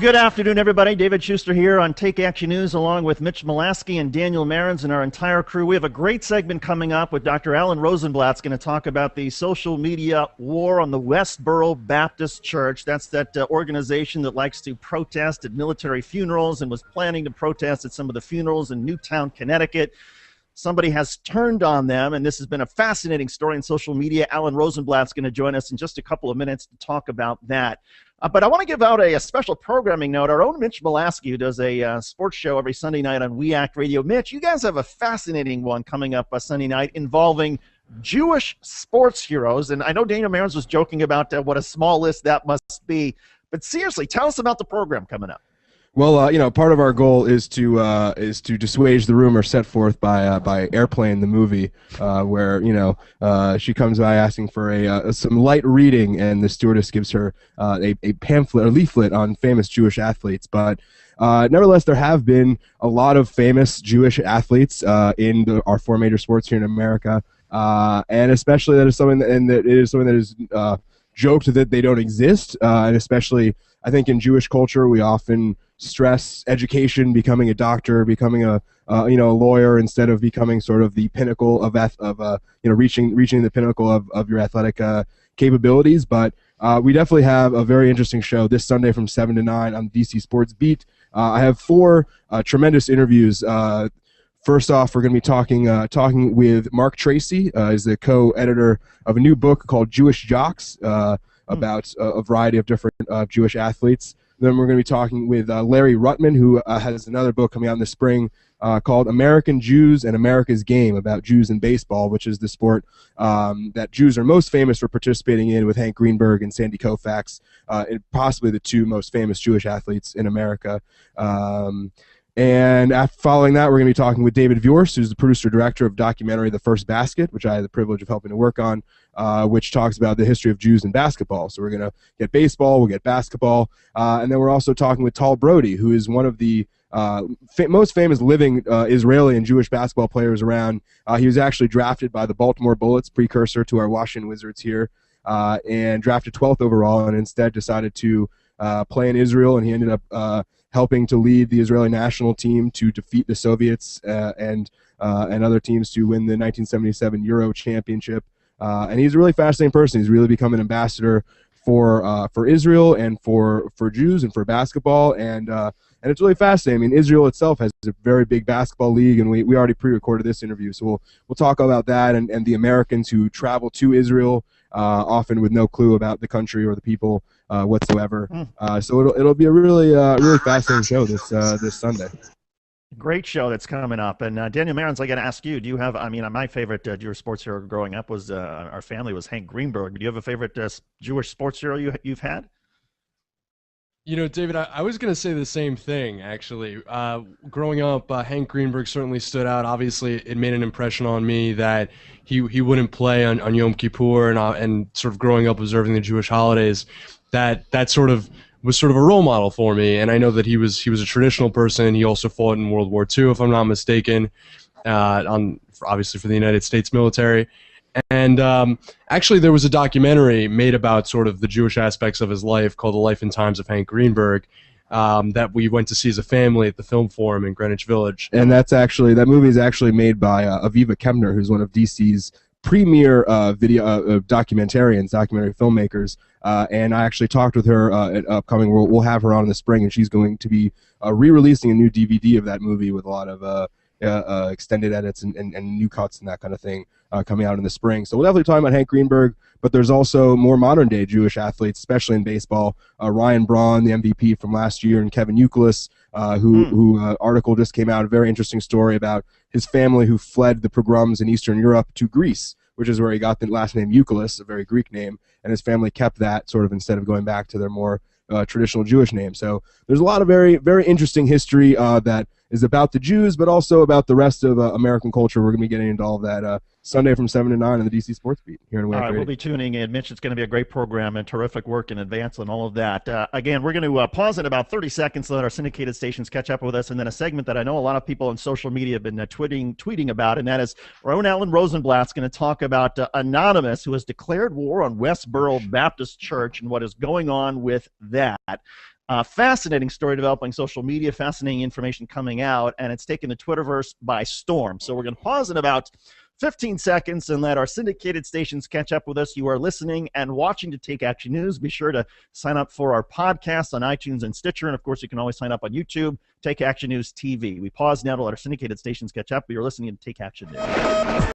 Good afternoon, everybody. David Shuster here on Take Action News, along with Mitch Molaski and Daniel Marins and our entire crew. We have a great segment coming up with Dr. Alan Rosenblatt's going to talk about the social media war on the Westboro Baptist Church. That's that organization that likes to protest at military funerals and was planning to protest at some of the funerals in Newtown, Connecticut. Somebody has turned on them, and this has been a fascinating story in social media. Alan Rosenblatt's going to join us in just a couple of minutes to talk about that. But I want to give out a special programming note. Our own Mitch Molaski, who does a sports show every Sunday night on We Act Radio. Mitch, you guys have a fascinating one coming up Sunday night involving Jewish sports heroes. And I know Daniel Marins was joking about what a small list that must be. But seriously, tell us about the program coming up. Well, part of our goal is to dissuade the rumor set forth by Airplane, the movie, where she comes by asking for some light reading, and the stewardess gives her a pamphlet or leaflet on famous Jewish athletes. But nevertheless, there have been a lot of famous Jewish athletes in our four major sports here in America, and especially that is something that is joked that they don't exist, and especially I think in Jewish culture we often stress education, becoming a doctor, becoming a lawyer, instead of becoming sort of the pinnacle of reaching the pinnacle of your athletic capabilities. But we definitely have a very interesting show this Sunday from 7 to 9 on DC Sports Beat. I have four tremendous interviews. First off, we're going to be talking with Mark Tracy. He's the co-editor of a new book called Jewish Jocks, about a variety of different Jewish athletes. Then we're going to be talking with Larry Ruttman, who has another book coming out in the spring called American Jews and America's Game, about Jews in baseball, which is the sport that Jews are most famous for participating in, with Hank Greenberg and Sandy Koufax, possibly the two most famous Jewish athletes in America. And following that, we're going to be talking with David Shuster, who's the producer-director of documentary The First Basket, which I had the privilege of helping to work on, which talks about the history of Jews in basketball. So we're going to get baseball, we'll get basketball, and then we're also talking with Tal Brody, who is one of the most famous living Israeli and Jewish basketball players around. He was actually drafted by the Baltimore Bullets, precursor to our Washington Wizards here, and drafted 12th overall, and instead decided to play in Israel, and he ended up helping to lead the Israeli national team to defeat the Soviets and other teams to win the 1977 Euro Championship. And he's a really fascinating person. He's really become an ambassador for Israel and for Jews and for basketball, and it's really fascinating. I mean, Israel itself has a very big basketball league, and we already pre-recorded this interview, so we'll talk about that and the Americans who travel to Israel, often with no clue about the country or the people whatsoever. So it'll be a really fascinating show this Sunday. Great show that's coming up. And Daniel Marins, I got to ask you, do you have, my favorite Jewish sports hero growing up was, our family was Hank Greenberg. Do you have a favorite Jewish sports hero you've had? David, I was going to say the same thing, actually. Growing up, Hank Greenberg certainly stood out. Obviously, it made an impression on me that he wouldn't play on Yom Kippur, and sort of growing up observing the Jewish holidays, that sort of was sort of a role model for me. And I know that he was a traditional person. He also fought in World War II, if I'm not mistaken, obviously for the United States military. And actually, there was a documentary made about sort of the Jewish aspects of his life called The Life and Times of Hank Greenberg, that we went to see as a family at the Film Forum in Greenwich Village. And that movie is actually made by Aviva Kemner, who's one of DC's premier documentary filmmakers. And I actually talked with her at upcoming. We'll have her on in the spring, and she's going to be re-releasing a new DVD of that movie with a lot of extended edits and new cuts and that kind of thing coming out in the spring. So we'll definitely talk about Hank Greenberg, but there's also more modern day Jewish athletes, especially in baseball. Ryan Braun, the MVP from last year, and Kevin Youkilis, who article just came out, a very interesting story about his family who fled the pogroms in Eastern Europe to Greece, which is where he got the last name Youkilis, a very Greek name, and his family kept that sort of instead of going back to their more traditional Jewish name. So there's a lot of very, very interesting history that is about the Jews, but also about the rest of American culture. We're going to be getting into all of that Sunday from 7 to 9 on the DC Sports Beat here in All right, we'll be tuning in. Mitch, it's going to be a great program and terrific work in advance and all of that. Again, we're going to pause in about 30 seconds so that our syndicated stations catch up with us, and then a segment that I know a lot of people on social media have been tweeting about, and that is our own Alan Rosenblatt's going to talk about Anonymous, who has declared war on Westboro Baptist Church and what is going on with that. Fascinating story developing social media, fascinating information coming out, and it's taken the Twitterverse by storm. So we're going to pause in about 15 seconds and let our syndicated stations catch up with us. You are listening and watching to Take Action News. Be sure to sign up for our podcast on iTunes and Stitcher, and of course you can always sign up on YouTube, Take Action News TV. We pause now to let our syndicated stations catch up. You're listening to Take Action News.